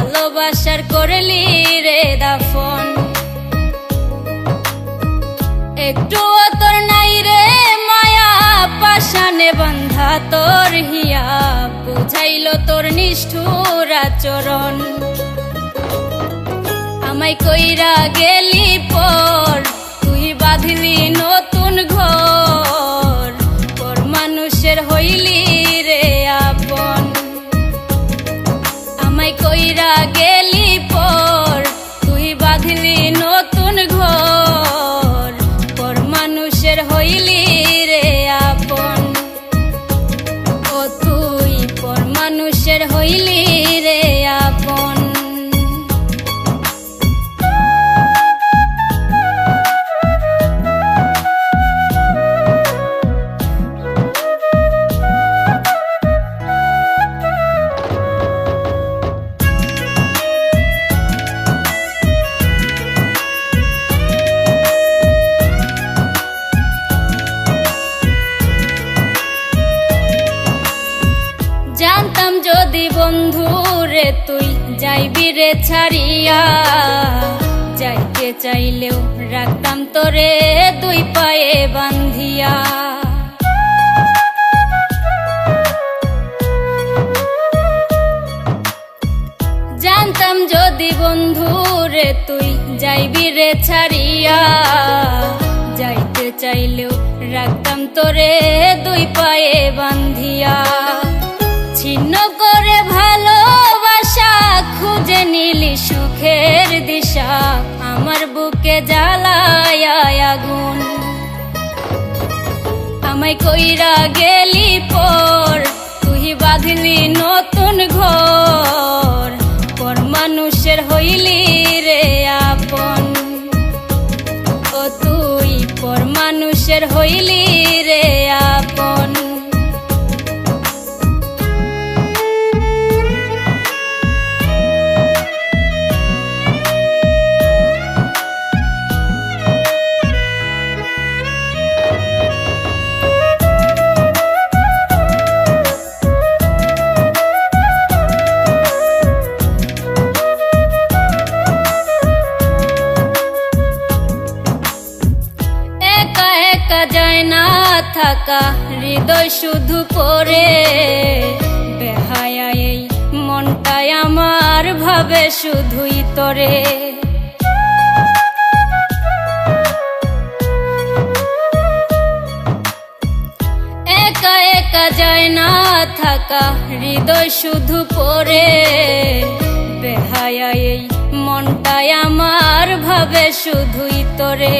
ভালোবাসার করলি রে দাফন। একটুও তোর নাই রে মায়া, পাশানে বান্ধা তোর হিয়া, বুঝাইল তোর নিষ্ঠুর আচরণ। আমায় কইরা গেলি পর, তুই বাঁধলি নতুন ঘর, পর মানুষের হইলি রে আপন। আমায় কইরা গেলি পর, তুই বাঁধলি নতুন ঘর, পর মানুষের হইলি রে আপন। ও তুই পর মানুষের হইলি রে আপন। জানতাম যদি বন্ধু রে তুই যাইবি রে ছাড়িয়া, যাইতে চাইলেও রাখতাম তোরে দুই পায়ে বান্ধিয়া। জানতাম যদি বন্ধু রে তুই যাইবি রে ছাড়িয়া, যাইতে চাইলেও রাখতাম তোরে দুই পায়ে বান্ধিয়া। ছিন্ন করে ভালোবাসা খুঁজে নিলি সুখের দিশা, আমার বুকে জ্বালায় আগুন। আমায় কইরা গেলি পর, তুই বাঁধলি নতুন ঘর, পর মানুষের হইলি রে আপন। ও তুই পর মানুষের হইলি রে আপন। যায় না থাকা হৃদয় শুধু পড়ে, বেহায়া এই মনটাই আমার ভাবে শুধুই তোরে। একা একা যায় না থাকা হৃদয় শুধু পড়ে, বেহায়া এই মনটাই আমার ভাবে শুধুই তোরে।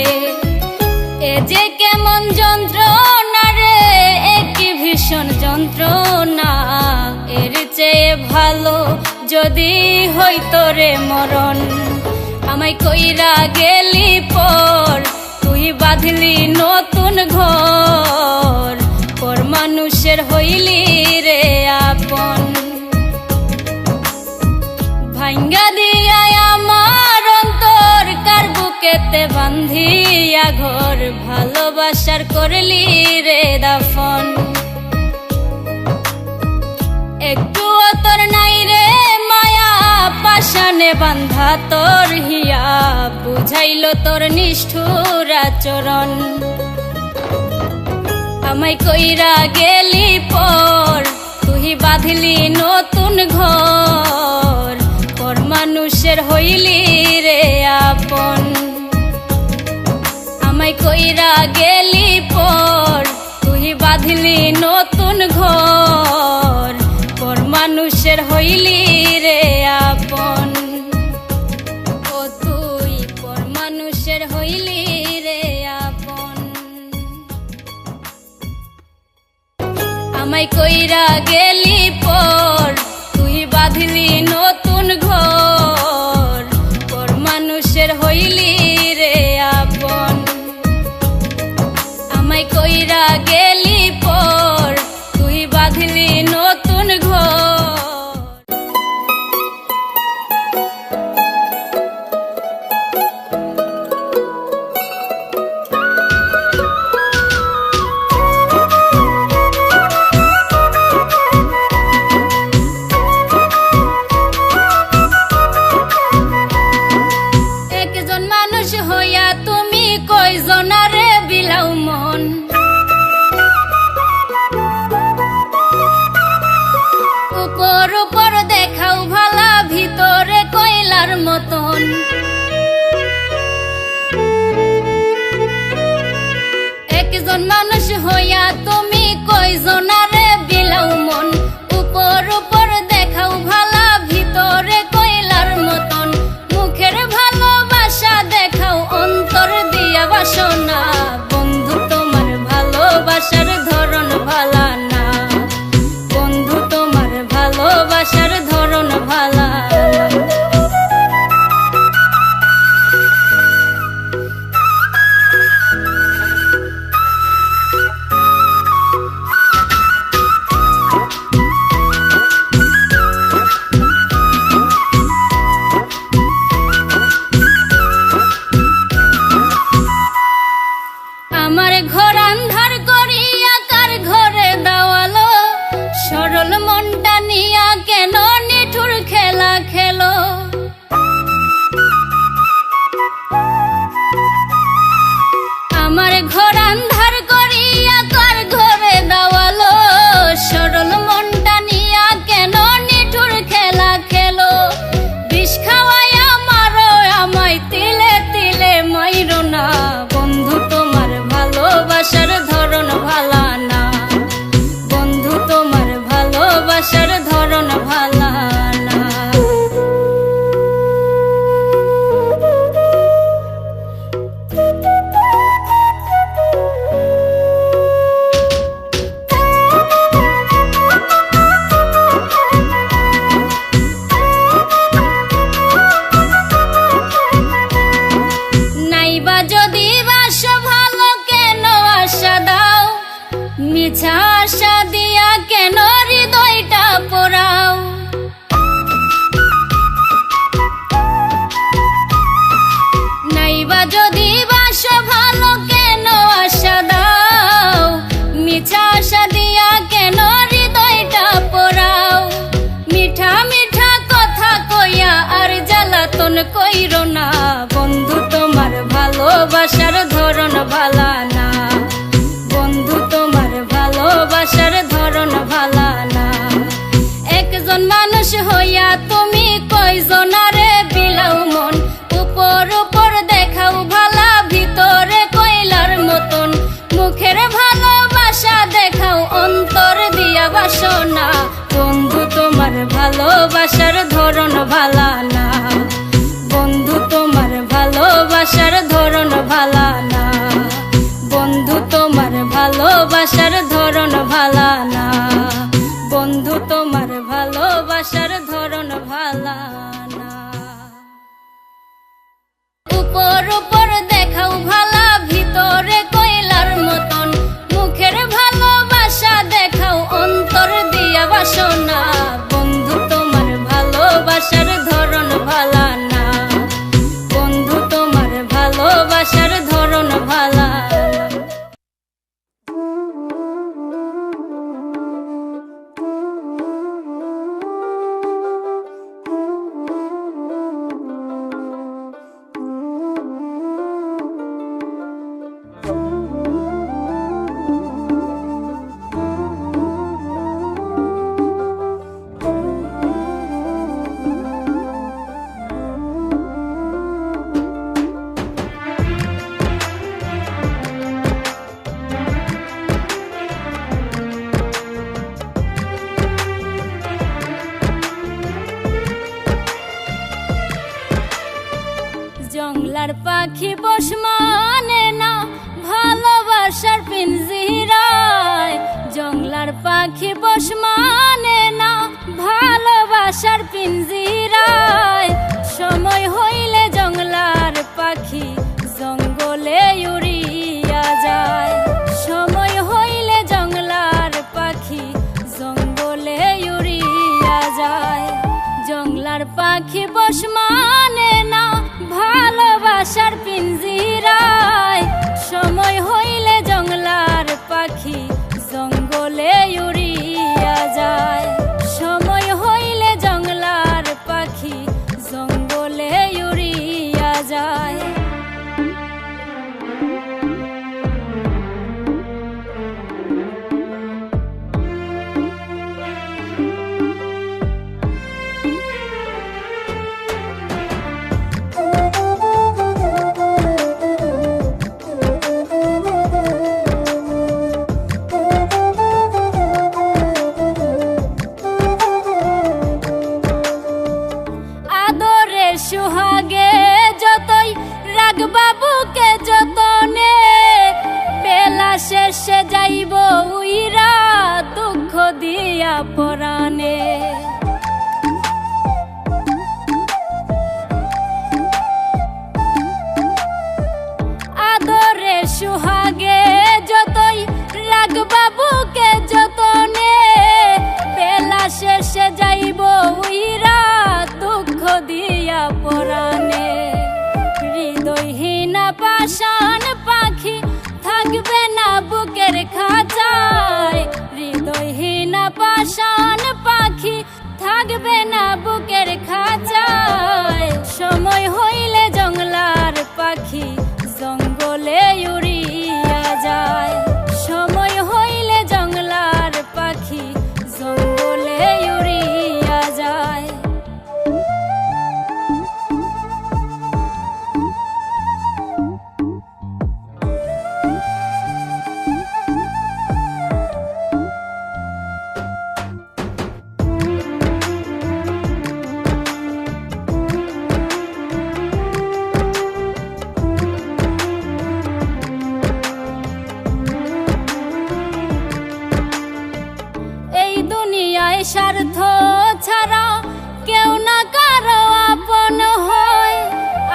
এ যে কেমন যন্ত্রণা রে, একই ভীষণ যন্ত্রণা, এর চেয়ে ভালো যদি হইতো রে মরণ। আমায় কইরা গেলি পর, তুই বাঁধলি নতুন ঘর, পর মানুষের হইলি রে আপন। ভাঙ্গা দিয়া আমার অন্তর কার বুকেতে বান্ধিয়া ঘর, ভালোবাসার করলি রে দাফন। একটুও তোর নাই রে মায়া, পাশানে বান্ধা তোর হিয়া, বুঝাইল তোর নিষ্ঠুর আচরণ। আমায় কইরা গেলি পর, তুই বাঁধলি নতুন ঘর, পর মানুষের হইলি রে আপন। আমায় কইরা গেলি পর, তুই বাঁধলি নতুন ঘর, পর মানুষের হইলি রে আপন। ও তুই পর মানুষের হইলি রে আপন। আমায় কইরা গেলি পর, তুই বাঁধলি নতুন ঘর, পর মানুষের হইলি রে আপন। আমায় কইরা গেলি পর, তুই বাঁধলি নতুন ঘর। মতন। একজন মানুষ হইয়া তুমি কয়জনারে বিলাও মন, উপর উপর দেখাও ভালা ভিতরে কয়লার মতন। মুখের ভালোবাসা দেখাও অন্তর দিয়া বাসনা, বন্ধু তোমার ভালোবাসার ধরন ভালা না, বন্ধু তোমার ভালোবাসার ধরন ভালা না। আমার ঘর আন্ধার করিয়া কার ঘরে দেওয়ালো, সরল মনটা নিয়া কেন নিঠুর খেলা খেলো। আমার ঘর আন্ধার করিয়া কার ঘরে দেওয়ালো, সরল মনটা নিয়া কেন নিঠুর খেলা খেলো। বিষ খাওয়াইয়া মারো আমায় তিলে তিলে মাইরো না, বন্ধু তোমার ভালোবাসার ধরন ভালা না, বন্ধু তোমার ভালোবাসার ধরন ভালা না। নাইবা যদি বাসো ভালো কেন আশা দাও, মিছা আশা দিয়া কেন হৃদয়টা পোড়াও। নাইবা যদি বাসো ভালো কেন আশা দাও, মিছা আশা দিয়া কেন হৃদয়টা পোড়াও। মিঠা মিঠা কথা কইয়া আর জ্বালাতন কইরো না, বন্ধু তোমার ভালোবাসার ধরন ভালা না, বন্ধু তোমার ভালোবাসার ধরন ভালা না। একজন মানুষ হইয়া তুমি কয়জনারে বিলাও মন, উপর উপর দেখাও ভালা ভিতরে কয়লার মতন। মুখের ভালোবাসা দেখাও অন্তর দিয়া বাসনা, বন্ধু তোমার ভালোবাসার ধরন ভালা না, বন্ধু তোমার ভালোবাসার ধরন ভালা না, বন্ধু তোমার ভালোবাসার ধরন ভালা না, বন্ধু তোমার ভালোবাসার ধরন ভালা না। উপর উপর দেখাও ভালা ভিতরে কয়লার মতন। মুখের ভালোবাসা দেখাও অন্তর দিয়া বাসনা, বন্ধু তোমার ভালোবাসার ধরন ভালা না, বন্ধু তোমার ভালোবাসার ধরন ভালা না। জংলার পাখি বস মানে না ভালোবাসার পিঞ্জিরায়, জংলার পাখি বস মানে না ভালোবাসার পিঞ্জিরায়। সময় হইলে জংলার পাখি জঙ্গলে উড়িয়া যায়, সময় হইলে জংলার পাখি জঙ্গলে উড়িয়া যায়। জংলার পাখি বস মানে না ভালোবাসার পিঞ্জিরায়, সময় হইলে জংলার পাখি জঙ্গলে উড়িয়া যায়, সময় হইলে জংলার পাখি জঙ্গলে উড়িয়া যায়। সুহাগে যতই রাখবা বুকে যতনে, বেলা শেষে যাইব উইরা দুঃখ দিয়া পরাণে। আদরে সুহাগে যতই রাখবা বুকে যতনে, বেলা শেষে যাইব উইরা দুঃখ দিয়া পরাণে। হৃদয়হীনা পাষাণ পাখি থাকবে না বুকের খাঁচায়, হৃদয়হীনা পাষাণ পাখি থাকবে না বুকের খাঁচায়। সময় হইলে জংলার পাখি জঙ্গলে উড়িয়া যায়, সময় হইলে জংলার পাখি জঙ্গলে উড়িয়া যায়। স্বার্থ ছাড়া কেউ না কারো আপন হয়,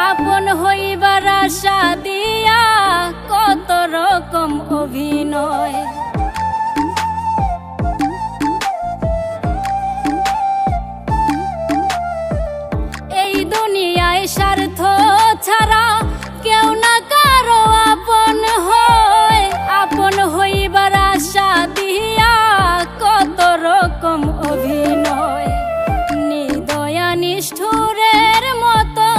আপন হইবার আশা দিয়া কত রকম অভিনয়। এই দুনিয়ায় স্বার্থ ছাড়া কেউ না কারো আপন হয়, আপন হইবার আশা দিয়া কত রকম অভিনয়। নিদয়া নিষ্ঠুরের মতো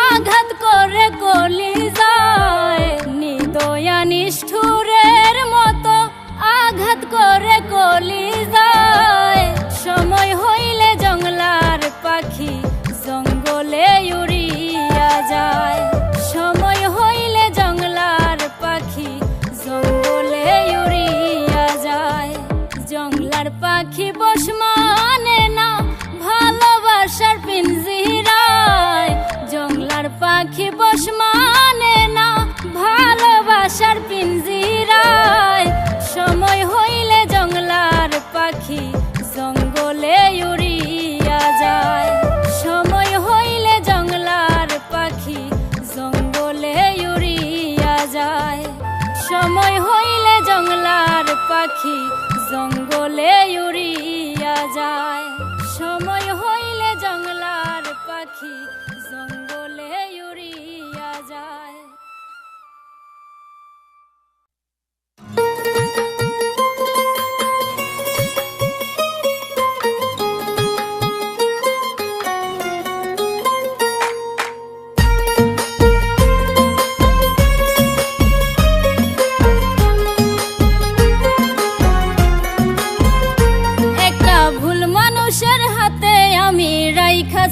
আঘাত করে কলিজায়, নিদয়া নিষ্ঠুরের মতো আঘাত করে কলিজায়। সময় হইলে জংলার পাখি জঙ্গলে উড়িয়া যায়, সময় হইলে জংলার পাখি জঙ্গলে উড়িয়া যায়। জংলার পাখি বস মানে না ভালোবাসার পিঞ্জিরায়, জংলার পাখি বস মানে না ভালোবাসার পিঞ্জিরায়। সময় হইলে জংলার পাখি জঙ্গলে উড়িয়া যায়, সময় হইলে জংলার পাখি জঙ্গলে উড়িয়া যায়, সময় হইলে জংলার পাখি জঙ্গলে উড়িয়া যায়, সময় হইলে জংলার পাখি জঙ্গলে উড়িয়া যায়।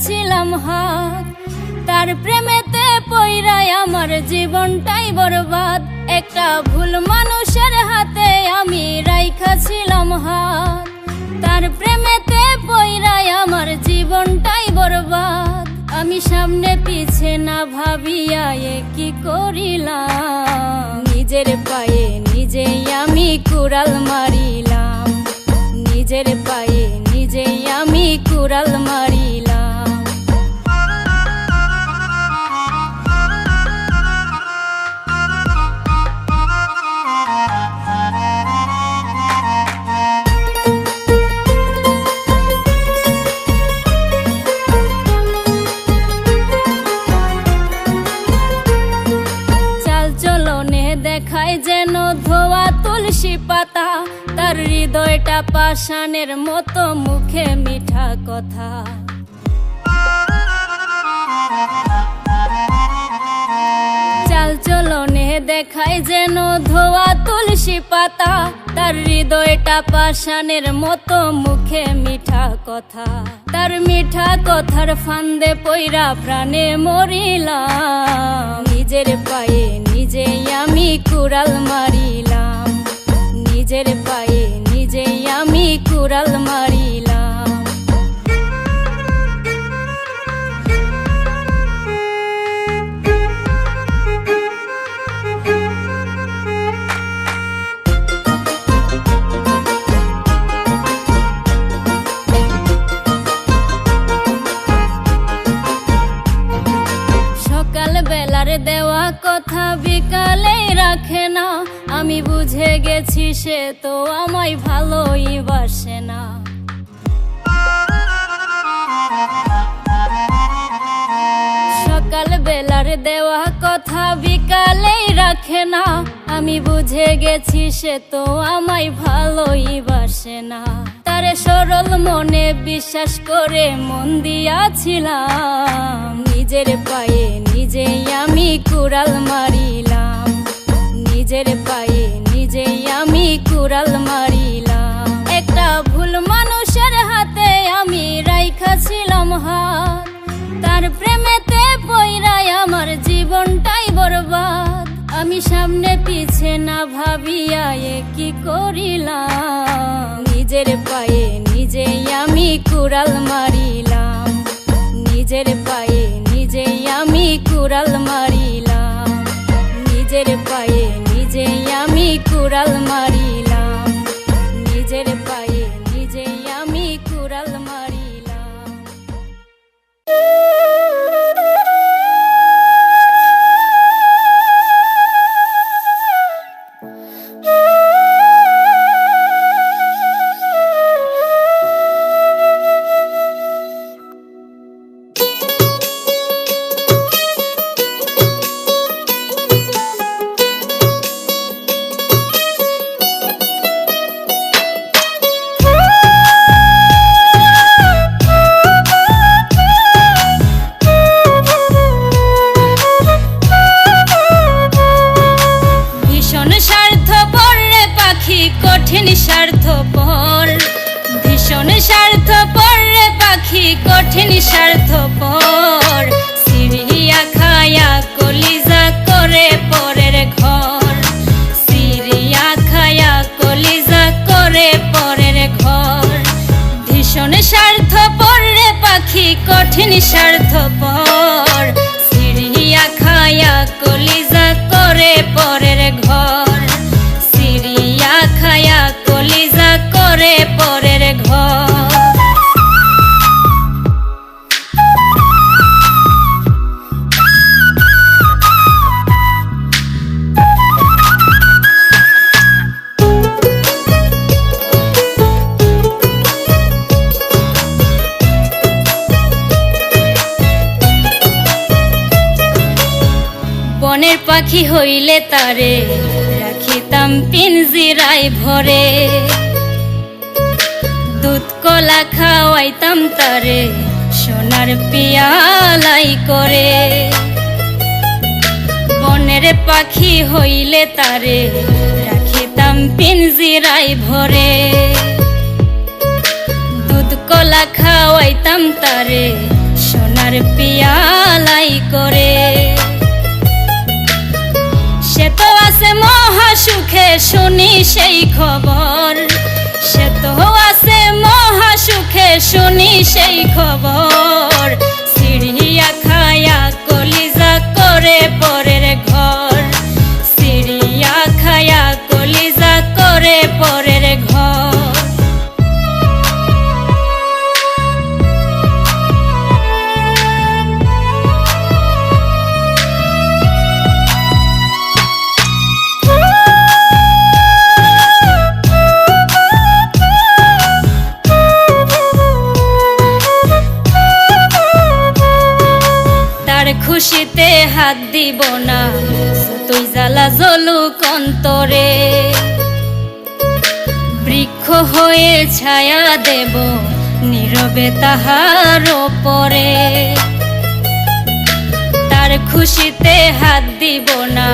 ছিলাম হাত, তার প্রেমেতে পইরাই আমার জীবনটাই বরবাদ। একটা ভুল মানুষের হাতে আমি রাইখা ছিলাম হাত, তার প্রেমেতে পইরাই আমার জীবনটাই বরবাদ। আমি সামনে পিছে না ভাবিয়া কি করিলাম, নিজের পায়ে নিজেই আমি কুড়াল মারিলাম, নিজের পায়ে নিজেই আমি কুড়াল মারিলাম। দেখায় যেন ধোয়া তুলসী পাতা, তার হৃদয়টা পাষাণের মতো, মুখে মিঠা কথা। চাল চলনে দেখায় যেন ধোয়া তুলসী পাতা, তার হৃদয়টা পাষাণের মতো, মুখে মিঠা কথা। তার মিঠা কথার ফান্দে পইরা প্রাণে মরিলাম, নিজের পায়ে নিজেই আমি কুড়াল মারিলাম, নিজের পায়ে নিজেই আমি কুড়াল মারিলাম। দেওয়া কথা বিকালে রাখে না, আমি বুঝে গেছি সে তো আমায় ভালোই বাসে না। সকাল বেলার দেওয়া কথা বিকালেই রাখে না, আমি বুঝে গেছি সে তো আমায় ভালোই বাসে না। তারে সরল মনে বিশ্বাস করে মন দিয়াছিলাম, নিজের পায়ে নিজেই আমি কুড়াল মারিলাম, নিজের পায়ে নিজেই আমি কুড়াল মারিলাম। একটা ভুল মানুষের হাতে আমি রাইখাছিলাম হাত, তার প্রেমেতে পইরাই আমার জীবনটাই বরবাদ। আমি সামনে পিছে না ভাবিয়া কি করিলাম, নিজের পায়ে নিজেই আমি কুড়াল মারিলাম, নিজের পায়ে নিজেই আমি কুড়াল মারিলাম, নিজের পায়ে নিজেই আমি কুড়াল মারিলাম, নিজের পায়ে নিজেই আমি কুড়াল মারিলাম। কঠিন স্বার্থপর, ভীষণ স্বার্থপর রে পাখি, কঠিন স্বার্থপর। সিরিয়া খায়া কলিজা করে পরের ঘর, সিরিয়া খায়া কলিজা করে পরের ঘর। ভীষণ স্বার্থপর রে পাখি, কঠিন স্বার্থপর। সিরিয়া খায়া কলিজা করে পরের ঘর, সিরিয়া খায়া কলিজা করে পরের ঘর। বনের পাখি হইলে তারে রাখিতাম পিঞ্জিরায় ভরে, দুধ কলা খাওয়াইতাম তারে সোনার পিয়ালাই করে। বনের পাখি হইলে তারে রাখিতাম পিঞ্জিরায় ভরে, দুধ কলা খাওয়াইতাম তারে সোনার পিয়ালাই করে। সে তো আছে মহা সুখে শুনি সেই খবর, সে তো আছে মহা সুখে শুনি সেই খবর। সিরিয়া খায়া কলিজা করে পরের ঘর, সিরিয়া খায়া কলিজা করে পরের ঘর। খুশিতে হাত দিব না তুই জ্বালা জ্বলুক অন্তরে, বৃক্ষ হয়ে ছায়া দেব নীরবে তাহার ওপরে। তার খুশিতে হাত দিব না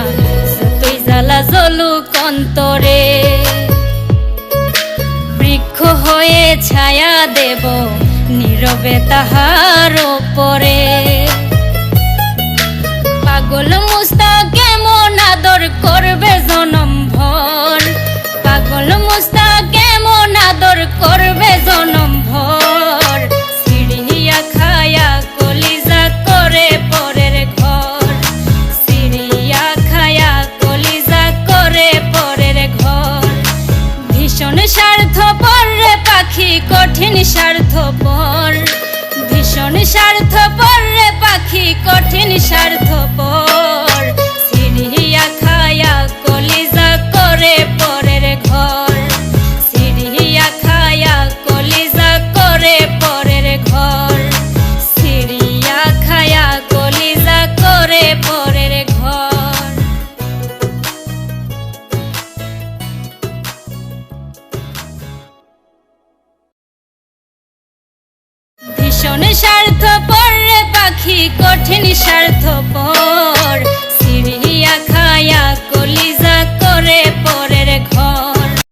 তুই জ্বালা জ্বলুক অন্তরে, বৃক্ষ হয়ে ছায়া দেব নীরবে তাহার ওপরে। পাগল মুস্তাক কেমন আদর করবে জনম ভর, পাগল মুস্তাক কেমন আদর করবে জনম ভর। সিরিয়া খায়া কলিজা করে পরের ঘর, সিরিয়া খায়া কলিজা করে পরের ঘর। ভীষণ স্বার্থপর রে পাখি, কঠিন স্বার্থপর, ভীষণ স্বার্থপর রে পাখি, কঠিন স্বার্থপর। ভীষণ স্বার্থপর রে পাখি, কঠিন স্বার্থপর।